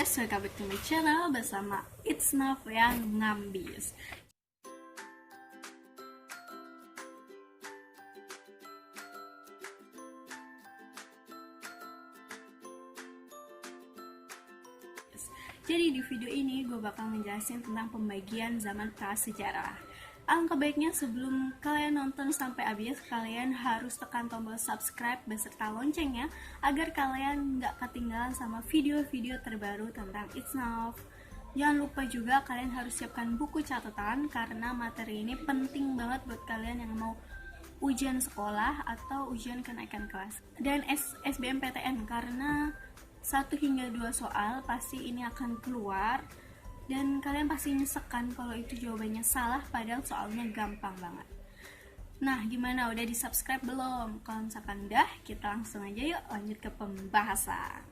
guys, welcome back to my channel bersama It's Naf yang ngambis. Jadi di video ini gue bakal ngejelasin tentang pembagian zaman prasejarah. Alangkah baiknya sebelum kalian nonton sampai habis, kalian harus tekan tombol subscribe beserta loncengnya agar kalian nggak ketinggalan sama video-video terbaru tentang It's Naf. Jangan lupa juga kalian harus siapkan buku catatan karena materi ini penting banget buat kalian yang mau ujian sekolah atau ujian kenaikan kelas. Dan SBMPTN karena 1 hingga 2 soal pasti ini akan keluar dan kalian pasti nyesekkan kalau itu jawabannya salah padahal soalnya gampang banget. Nah, gimana? Udah di subscribe belum? Kalau misalkan udah, kita langsung aja yuk lanjut ke pembahasan.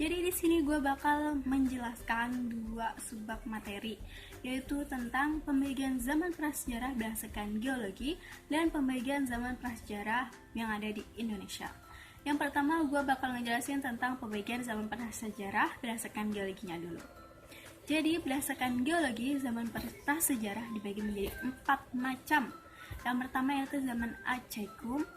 Jadi di sini gue bakal menjelaskan 2 subbab materi, yaitu tentang pembagian zaman prasejarah berdasarkan geologi dan pembagian zaman prasejarah yang ada di Indonesia. Yang pertama, gue bakal ngejelasin tentang pembagian zaman prasejarah berdasarkan geologinya dulu. Jadi, berdasarkan geologi, zaman prasejarah dibagi menjadi 4 macam. Yang pertama yaitu zaman Acaikum,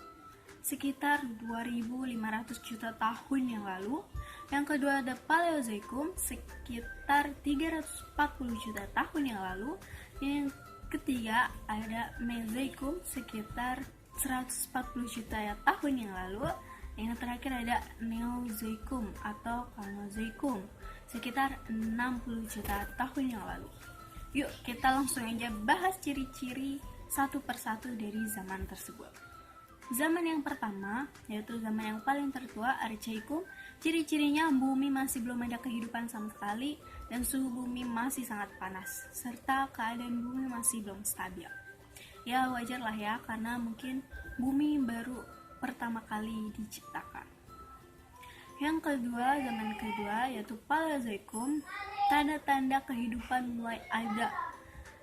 sekitar 2.500 juta tahun yang lalu. Yang kedua ada Paleozoikum, sekitar 340 juta tahun yang lalu. Yang ketiga ada Mesozoikum, sekitar 140 juta tahun yang lalu. Yang terakhir ada Neozoikum atau Kanozoikum, sekitar 60 juta tahun yang lalu. Yuk kita langsung aja bahas ciri-ciri satu persatu dari zaman tersebut. Zaman yang pertama yaitu zaman yang paling tertua, Archaikum. Ciri-cirinya bumi masih belum ada kehidupan sama sekali dan suhu bumi masih sangat panas serta keadaan bumi masih belum stabil. Ya wajar lah ya, karena mungkin bumi baru pertama kali diciptakan. Yang kedua, zaman kedua yaitu Paleozoikum. Tanda-tanda kehidupan mulai ada,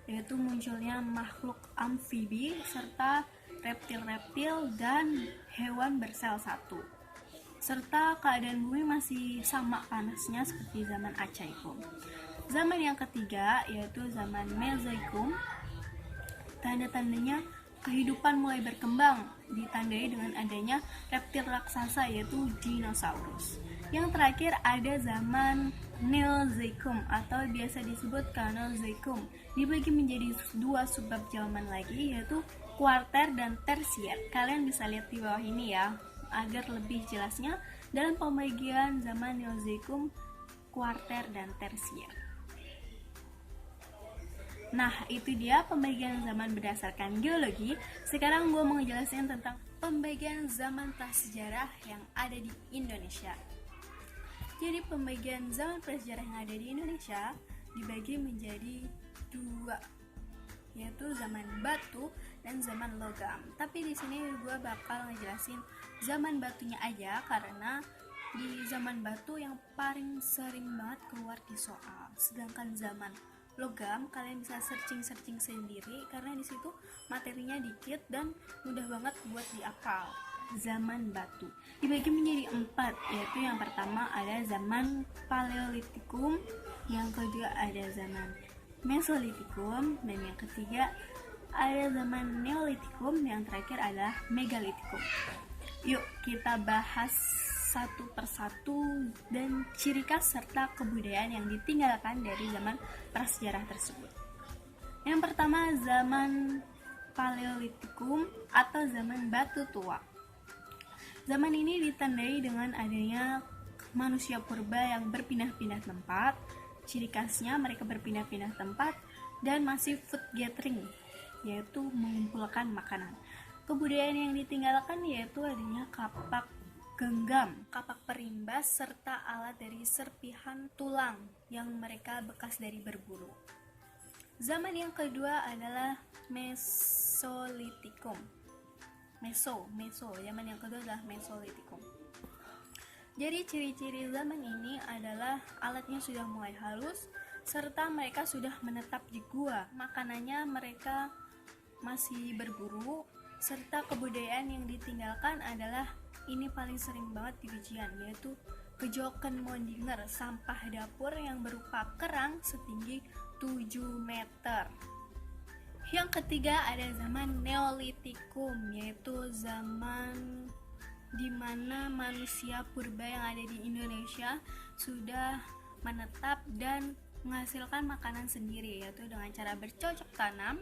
yaitu munculnya makhluk amfibi serta reptil-reptil dan hewan bersel satu. Serta keadaan bumi masih sama panasnya seperti zaman Acaikum. Zaman yang ketiga yaitu zaman Mesozoikum. Tanda-tandanya kehidupan mulai berkembang, ditandai dengan adanya reptil raksasa yaitu dinosaurus. Yang terakhir ada zaman Neozoikum atau biasa disebut Kanozoikum. Dibagi menjadi 2 subbab zaman lagi yaitu kuarter dan tersier. Kalian bisa lihat di bawah ini ya agar lebih jelasnya dalam pembagian zaman Neozoikum, kuarter dan tersier. Nah, itu dia pembagian zaman berdasarkan geologi. Sekarang gue mau ngejelasin tentang pembagian zaman prasejarah yang ada di Indonesia. Jadi pembagian zaman prasejarah yang ada di Indonesia dibagi menjadi 2, yaitu zaman batu dan zaman logam. Tapi di sini gue bakal ngejelasin zaman batunya aja karena di zaman batu yang paling sering banget keluar di soal. Sedangkan zaman logam kalian bisa searching sendiri karena di situ materinya dikit dan mudah banget buat dihafal. Zaman batu dibagi menjadi 4, yaitu yang pertama ada zaman Paleolitikum, yang kedua ada zaman Mesolitikum, dan yang ketiga ada zaman Neolitikum, yang terakhir adalah Megalitikum. Yuk kita bahas satu persatu dan ciri khas serta kebudayaan yang ditinggalkan dari zaman prasejarah tersebut. Yang pertama zaman Paleolitikum atau zaman batu tua. Zaman ini ditandai dengan adanya manusia purba yang berpindah-pindah tempat. Ciri khasnya mereka berpindah-pindah tempat dan masih food gathering, yaitu mengumpulkan makanan. Kebudayaan yang ditinggalkan yaitu adanya kapak genggam, kapak perimbas, serta alat dari serpihan tulang yang mereka bekas dari berburu. Zaman yang kedua adalah Mesolitikum. Zaman yang kedua adalah Mesolitikum. Jadi ciri-ciri zaman ini adalah alatnya sudah mulai halus, serta mereka sudah menetap di gua. Makanannya mereka masih berburu, serta kebudayaan yang ditinggalkan adalah ini paling sering banget di ujian, yaitu kejoken mondinger, sampah dapur yang berupa kerang setinggi 7 meter. Yang ketiga ada zaman Neolitikum, yaitu zaman di mana manusia purba yang ada di Indonesia sudah menetap dan menghasilkan makanan sendiri, yaitu dengan cara bercocok tanam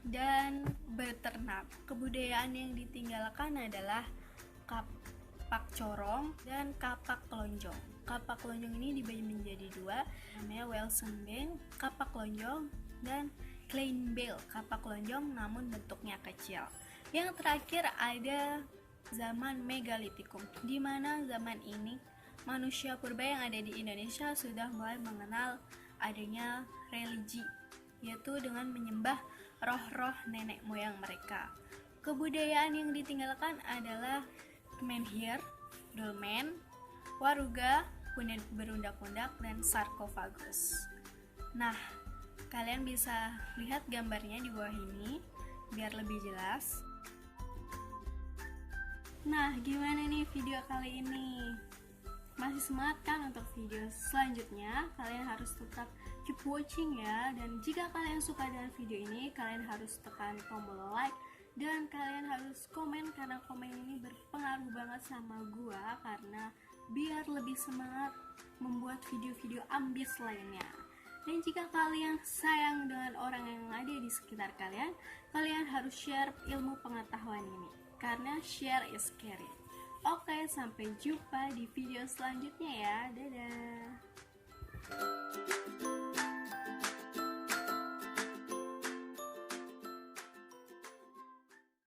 dan beternak. Kebudayaan yang ditinggalkan adalah kapak corong dan kapak lonjong. Kapak lonjong ini dibagi menjadi dua, namanya Wilson Bank, kapak lonjong, dan Klein Bale, kapak lonjong namun bentuknya kecil. Yang terakhir ada zaman Megalitikum, di mana zaman ini manusia purba yang ada di Indonesia sudah mulai mengenal adanya religi, yaitu dengan menyembah roh-roh nenek moyang mereka. Kebudayaan yang ditinggalkan adalah menhir, dolmen, waruga, punit berundak-undak, dan sarkofagus. Nah, kalian bisa lihat gambarnya di bawah ini biar lebih jelas. Nah, gimana nih video kali ini? Masih semangat kan untuk video selanjutnya? Kalian harus tetap keep watching ya. Dan jika kalian suka dengan video ini, kalian harus tekan tombol like dan kalian harus komen, karena komen ini berpengaruh banget sama gua, karena biar lebih semangat membuat video-video ambis lainnya. Dan jika kalian sayang dengan orang yang ada di sekitar kalian, kalian harus share ilmu pengetahuan ini, karena share is caring. Oke, sampai jumpa di video selanjutnya ya. Dadah.